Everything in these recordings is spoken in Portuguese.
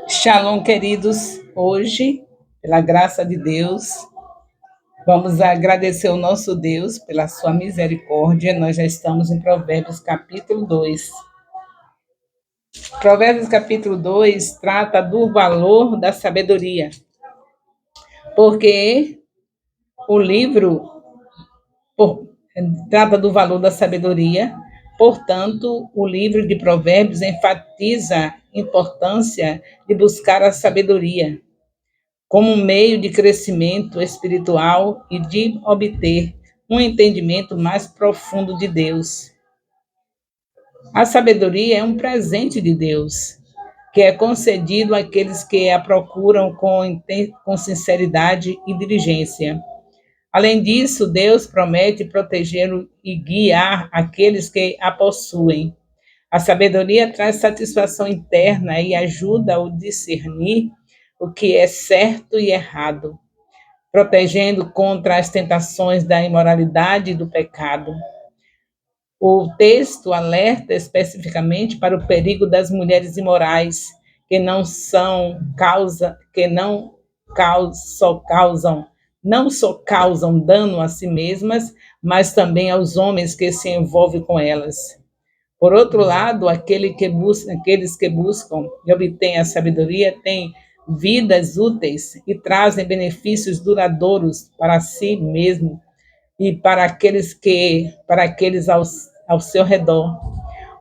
Shalom, queridos. Hoje, pela graça de Deus, vamos agradecer ao nosso Deus pela sua misericórdia. Nós já estamos em Provérbios capítulo 2. Provérbios capítulo 2 trata do valor da sabedoria, porque o livro por- trata do valor da sabedoria. Portanto, o livro de Provérbios enfatiza a importância de buscar a sabedoria como um meio de crescimento espiritual e de obter um entendimento mais profundo de Deus. A sabedoria é um presente de Deus, que é concedido àqueles que a procuram com sinceridade e diligência. Além disso, Deus promete proteger e guiar aqueles que a possuem. A sabedoria traz satisfação interna e ajuda a discernir o que é certo e errado, protegendo contra as tentações da imoralidade e do pecado. O texto alerta especificamente para o perigo das mulheres imorais, que não são causa, que não só causam, não só causam dano a si mesmas, mas também aos homens que se envolvem com elas. Por outro lado, aqueles que buscam e obtêm a sabedoria têm vidas úteis e trazem benefícios duradouros para si mesmo e para aqueles ao seu redor.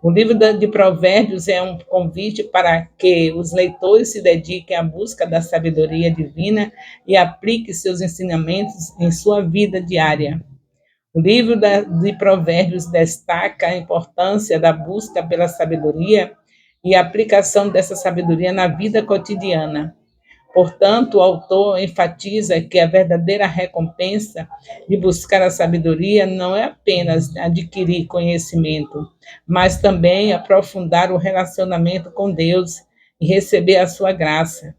O livro de Provérbios é um convite para que os leitores se dediquem à busca da sabedoria divina e apliquem seus ensinamentos em sua vida diária. O livro de Provérbios destaca a importância da busca pela sabedoria e a aplicação dessa sabedoria na vida cotidiana. Portanto, o autor enfatiza que a verdadeira recompensa de buscar a sabedoria não é apenas adquirir conhecimento, mas também aprofundar o relacionamento com Deus e receber a sua graça.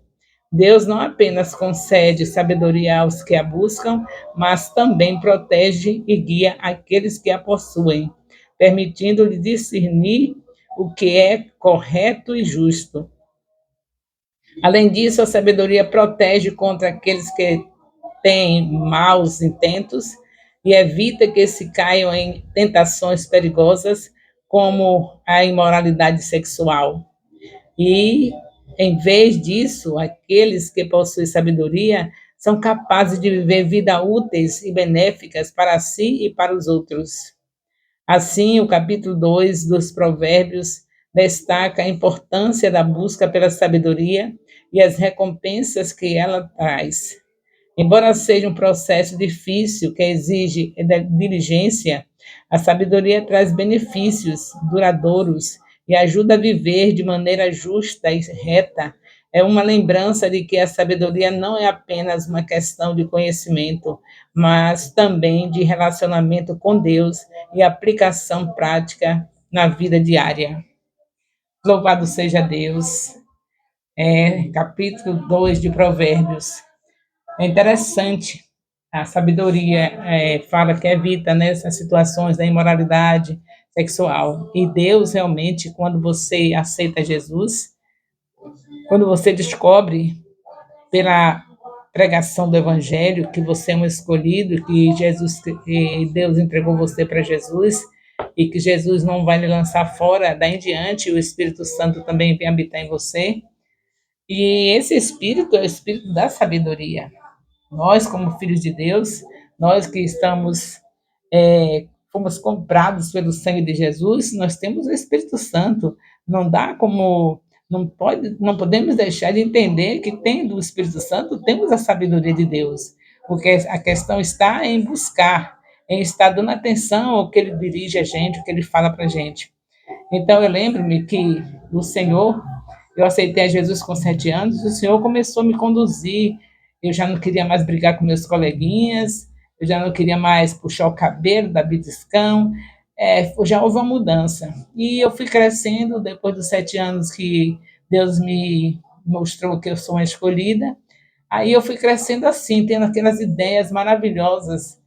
Deus não apenas concede sabedoria aos que a buscam, mas também protege e guia aqueles que a possuem, permitindo-lhe discernir o que é correto e justo. Além disso, a sabedoria protege contra aqueles que têm maus intentos e evita que se caiam em tentações perigosas, como a imoralidade sexual. E, em vez disso, aqueles que possuem sabedoria são capazes de viver vidas úteis e benéficas para si e para os outros. Assim, o capítulo 2 dos Provérbios destaca a importância da busca pela sabedoria e as recompensas que ela traz. Embora seja um processo difícil que exige diligência, a sabedoria traz benefícios duradouros e ajuda a viver de maneira justa e reta. É uma lembrança de que a sabedoria não é apenas uma questão de conhecimento, mas também de relacionamento com Deus e aplicação prática na vida diária. Louvado seja Deus. Capítulo 2 de Provérbios. É interessante, a sabedoria fala que evita, né, essas situações da imoralidade sexual. E Deus realmente, quando você aceita Jesus, quando você descobre pela pregação do Evangelho que você é um escolhido, que Deus entregou você para Jesus e que Jesus não vai lhe lançar fora, daí em diante o Espírito Santo também vem habitar em você. E esse Espírito é o Espírito da sabedoria. Nós, como filhos de Deus, nós que fomos comprados pelo sangue de Jesus, nós temos o Espírito Santo. Não dá como, não podemos deixar de entender que tendo o Espírito Santo, temos a sabedoria de Deus. Porque a questão está em buscar, em estar dando atenção ao que ele dirige a gente, o que ele fala para a gente. Então, eu lembro-me que o Senhor, eu aceitei a Jesus com 7 anos, o Senhor começou a me conduzir, eu já não queria mais brigar com meus coleguinhas, eu já não queria mais puxar o cabelo, dar beliscão, já houve uma mudança. E eu fui crescendo, depois dos 7 anos que Deus me mostrou que eu sou uma escolhida, aí eu fui crescendo assim, tendo aquelas ideias maravilhosas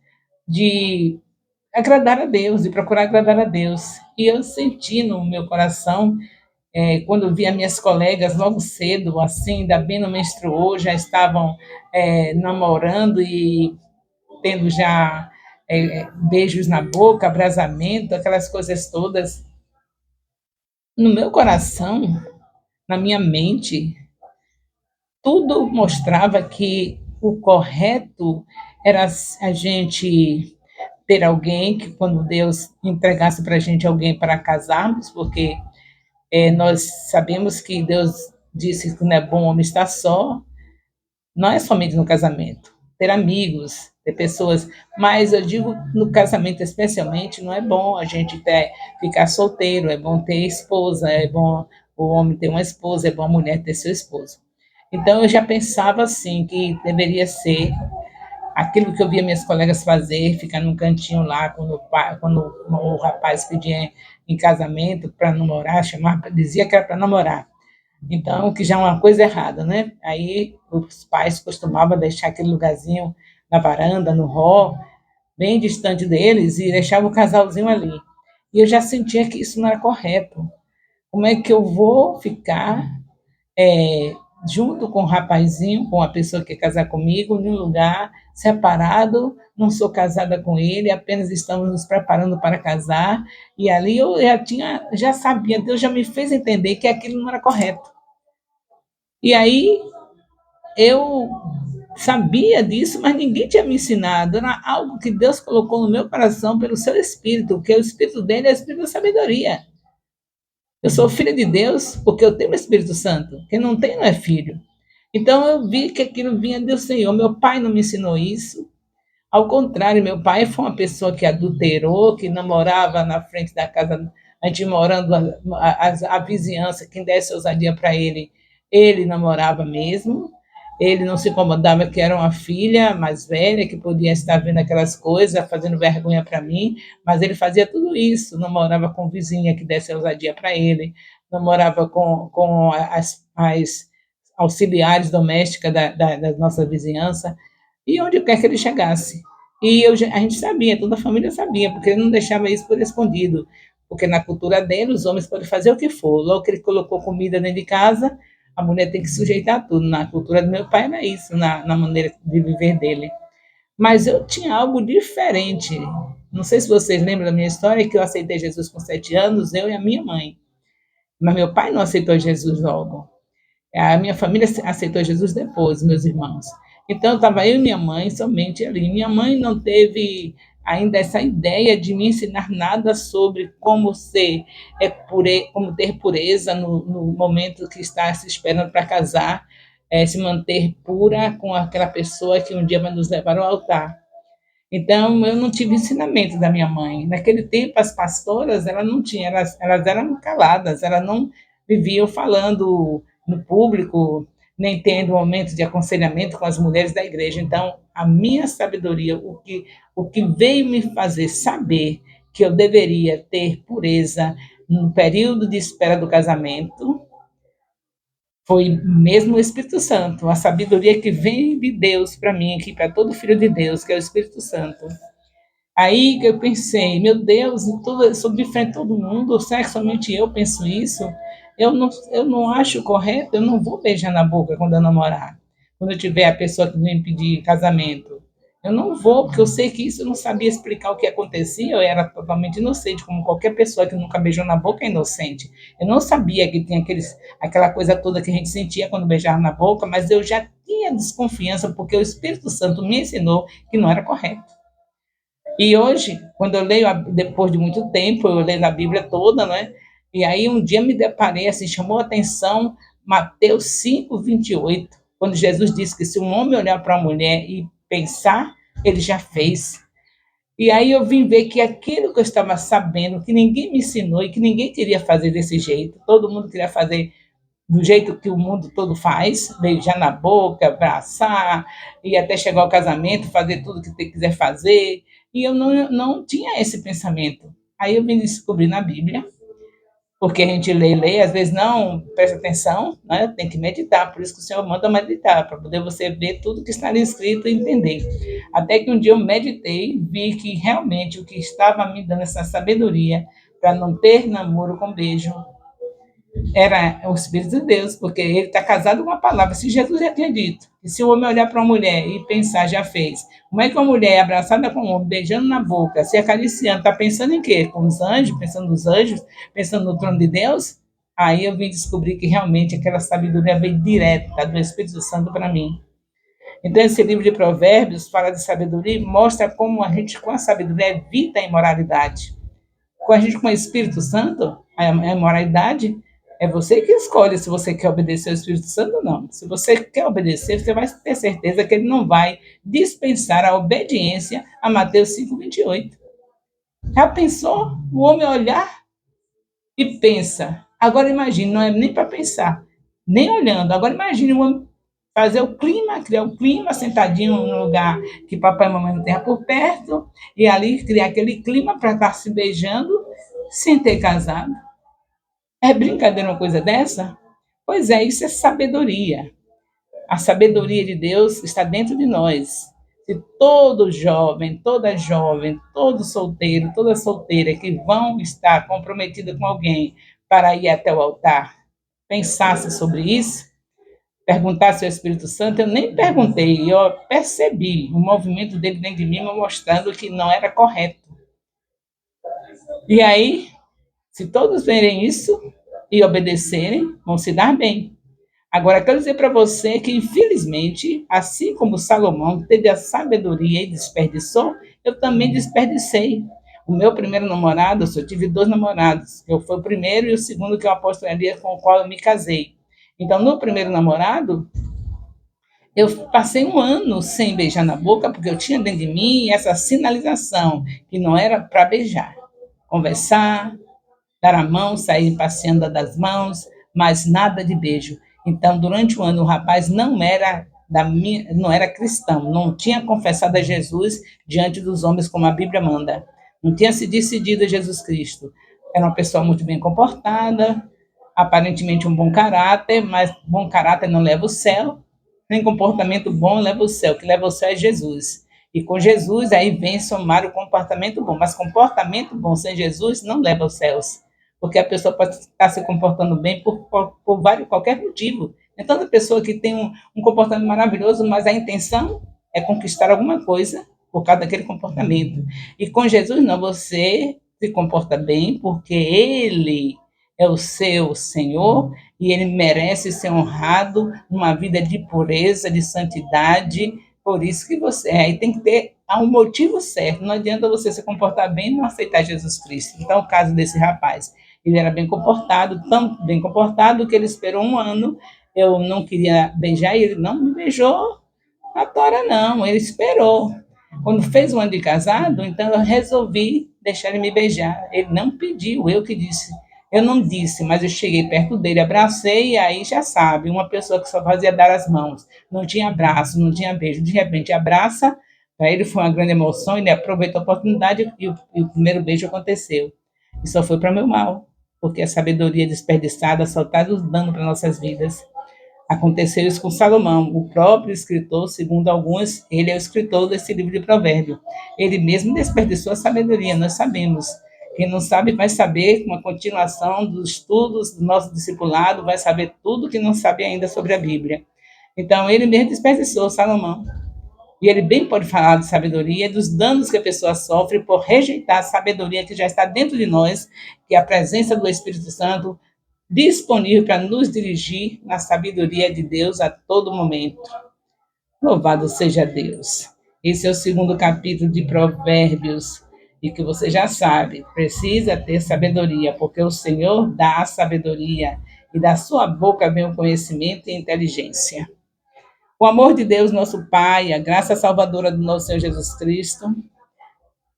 de agradar a Deus, de procurar agradar a Deus. E eu senti no meu coração Quando eu via minhas colegas logo cedo, assim, ainda bem não menstruou, já estavam namorando e tendo já beijos na boca, abrasamento, aquelas coisas todas. No meu coração, na minha mente, tudo mostrava que o correto era a gente ter alguém que, quando Deus entregasse para a gente alguém para casarmos, porque nós sabemos que Deus disse que não é bom o homem estar só, não é somente no casamento, ter amigos, ter pessoas, mas eu digo no casamento especialmente, não é bom a gente ficar solteiro, é bom ter esposa, é bom o homem ter uma esposa, é bom a mulher ter seu esposo. Então eu já pensava assim, que deveria ser aquilo que eu via minhas colegas fazer, ficar num cantinho lá, quando o rapaz pedia em casamento para namorar, chamava, dizia que era para namorar. Então, que já é uma coisa errada, né? Aí os pais costumavam deixar aquele lugarzinho na varanda, no hall, bem distante deles, e deixava o casalzinho ali. E eu já sentia que isso não era correto. Como é que eu vou ficar é, junto com o rapazinho, com a pessoa que quer casar comigo, num lugar separado, não sou casada com ele, apenas estamos nos preparando para casar, e ali eu já sabia, Deus já me fez entender que aquilo não era correto. E aí eu sabia disso, mas ninguém tinha me ensinado. Era algo que Deus colocou no meu coração pelo seu espírito, que o espírito dele é o espírito da sabedoria. Eu sou filha de Deus porque eu tenho o Espírito Santo. Quem não tem não é filho. Então eu vi que aquilo vinha do Senhor. Meu pai não me ensinou isso. Ao contrário, meu pai foi uma pessoa que adulterou, que namorava na frente da casa, a gente morando, a vizinhança, quem desse ousadia para ele namorava mesmo. Ele não se incomodava que era uma filha mais velha, que podia estar vendo aquelas coisas, fazendo vergonha para mim, mas ele fazia tudo isso. Namorava com vizinha que desse ousadia para ele, namorava com as auxiliares domésticas da nossa vizinhança, e onde quer que ele chegasse. A gente sabia, toda a família sabia, porque ele não deixava isso por escondido. Porque na cultura dele, os homens podem fazer o que for. Logo que ele colocou comida dentro de casa, a mulher tem que sujeitar tudo. Na cultura do meu pai era isso, na maneira de viver dele. Mas eu tinha algo diferente. Não sei se vocês lembram da minha história, que eu aceitei Jesus com 7 anos, eu e a minha mãe. Mas meu pai não aceitou Jesus logo. A minha família aceitou Jesus depois, meus irmãos. Então, estava eu e minha mãe somente ali. Minha mãe não teve ainda essa ideia de me ensinar nada sobre como ser como ter pureza no momento que está se esperando para casar, se manter pura com aquela pessoa que um dia vai nos levar ao altar. Então, eu não tive ensinamento da minha mãe. Naquele tempo, as pastoras, elas não tinham, elas eram caladas, elas não viviam falando no público, nem tendo momentos de aconselhamento com as mulheres da igreja. Então, a minha sabedoria, o que veio me fazer saber que eu deveria ter pureza no período de espera do casamento, foi mesmo o Espírito Santo, a sabedoria que vem de Deus para mim, aqui para todo filho de Deus, que é o Espírito Santo. Aí que eu pensei, meu Deus, eu sou diferente de todo mundo, será que somente eu penso isso? Eu não acho correto, eu não vou beijar na boca quando eu namorar. Quando eu tiver a pessoa que vem pedir casamento. Eu não vou, porque eu sei que isso eu não sabia explicar o que acontecia, eu era totalmente inocente, como qualquer pessoa que nunca beijou na boca é inocente. Eu não sabia que tinha aquela coisa toda que a gente sentia quando beijava na boca, mas eu já tinha desconfiança, porque o Espírito Santo me ensinou que não era correto. E hoje, quando eu leio, depois de muito tempo, eu leio a Bíblia toda, né? E aí um dia me deparei, assim, chamou a atenção Mateus 5:28, quando Jesus disse que se um homem olhar para a mulher e pensar, ele já fez. E aí eu vim ver que aquilo que eu estava sabendo, que ninguém me ensinou e que ninguém queria fazer desse jeito, todo mundo queria fazer do jeito que o mundo todo faz, beijar na boca, abraçar, e até chegar ao casamento, fazer tudo que você quiser fazer. E eu não tinha esse pensamento. Aí eu vim descobrir na Bíblia, porque a gente lê, às vezes não presta atenção, né? Tem que meditar, por isso que o Senhor manda meditar, para poder você ver tudo que está ali escrito e entender. Até que um dia eu meditei, vi que realmente o que estava me dando essa sabedoria para não ter namoro com beijo Era o Espírito de Deus, porque ele está casado com a palavra. Se Jesus já tinha dito, e se o homem olhar para uma mulher e pensar, já fez. Como é que uma mulher é abraçada com um homem, beijando na boca, se acariciando, está pensando em quê? Com os anjos, pensando nos anjos, pensando no trono de Deus? Aí eu vim descobrir que realmente aquela sabedoria veio direta do Espírito Santo para mim. Então, esse livro de Provérbios fala de sabedoria e mostra como a gente, com a sabedoria, evita a imoralidade. Com a gente, com o Espírito Santo, a imoralidade é você que escolhe se você quer obedecer ao Espírito Santo ou não. Se você quer obedecer, você vai ter certeza que ele não vai dispensar a obediência a Mateus 5:28. Já pensou o homem olhar e pensa? Agora imagine, não é nem para pensar, nem olhando. Agora imagine o homem fazer o clima, criar o clima, sentadinho no lugar que papai e mamãe não tenham por perto, e ali criar aquele clima para estar se beijando sem ter casado. É brincadeira uma coisa dessa? Pois é, isso é sabedoria. A sabedoria de Deus está dentro de nós. Se todo jovem, todo solteiro, toda solteira que vão estar comprometida com alguém para ir até o altar, pensasse sobre isso, perguntasse ao Espírito Santo, eu nem perguntei, eu percebi o movimento dele dentro de mim me mostrando que não era correto. E aí, se todos verem isso e obedecerem, vão se dar bem. Agora, quero dizer para você que, infelizmente, assim como Salomão teve a sabedoria e desperdiçou, eu também desperdicei. O meu primeiro namorado, eu tive 2 namorados. Eu fui o primeiro e o segundo que eu apostolaria com o qual eu me casei. Então, no primeiro namorado, eu passei 1 ano sem beijar na boca, porque eu tinha dentro de mim essa sinalização, que não era para beijar. Conversar, dar a mão, sair passeando das mãos, mas nada de beijo. Então, durante 1 ano, o rapaz não era cristão, não tinha confessado a Jesus diante dos homens, como a Bíblia manda. Não tinha se decidido a Jesus Cristo. Era uma pessoa muito bem comportada, aparentemente um bom caráter, mas bom caráter não leva ao céu, nem comportamento bom leva ao céu, o que leva ao céu é Jesus. E com Jesus aí vem somar o comportamento bom, mas comportamento bom sem Jesus não leva aos céus, porque a pessoa pode estar se comportando bem por qualquer motivo. É tanta pessoa que tem um comportamento maravilhoso, mas a intenção é conquistar alguma coisa por causa daquele comportamento. E com Jesus não, você se comporta bem porque Ele é o seu Senhor e Ele merece ser honrado numa vida de pureza, de santidade. Por isso que você aí tem que ter um motivo certo. Não adianta você se comportar bem e não aceitar Jesus Cristo. Então, o caso desse rapaz, ele era bem comportado, tão bem comportado que ele esperou 1 ano. Eu não queria beijar e ele não me beijou na tora, não. Ele esperou. Quando fez 1 ano de casado, então eu resolvi deixar ele me beijar. Ele não pediu, eu que disse. Eu não disse, mas eu cheguei perto dele, abracei, e aí já sabe, uma pessoa que só fazia dar as mãos, não tinha abraço, não tinha beijo, de repente abraça, para ele foi uma grande emoção, ele aproveitou a oportunidade e o primeiro beijo aconteceu. E só foi para meu mal, porque a sabedoria desperdiçada só está nos dando para nossas vidas. Aconteceu isso com Salomão, o próprio escritor, segundo alguns, ele é o escritor desse livro de Provérbios. Ele mesmo desperdiçou a sabedoria, nós sabemos. Quem não sabe vai saber, com a continuação dos estudos do nosso discipulado, vai saber tudo que não sabe ainda sobre a Bíblia. Então, ele mesmo desperdiçou, Salomão. E ele bem pode falar de sabedoria, dos danos que a pessoa sofre por rejeitar a sabedoria que já está dentro de nós, que é a presença do Espírito Santo, disponível para nos dirigir na sabedoria de Deus a todo momento. Louvado seja Deus. Esse é o segundo capítulo de Provérbios, e que você já sabe, precisa ter sabedoria, porque o Senhor dá a sabedoria, e da sua boca vem o conhecimento e a inteligência. O amor de Deus, nosso Pai, a graça salvadora do nosso Senhor Jesus Cristo,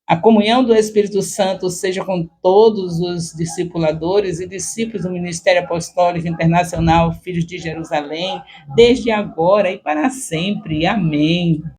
a comunhão do Espírito Santo seja com todos os discipuladores e discípulos do Ministério Apostólico Internacional Filhos de Jerusalém, desde agora e para sempre. Amém.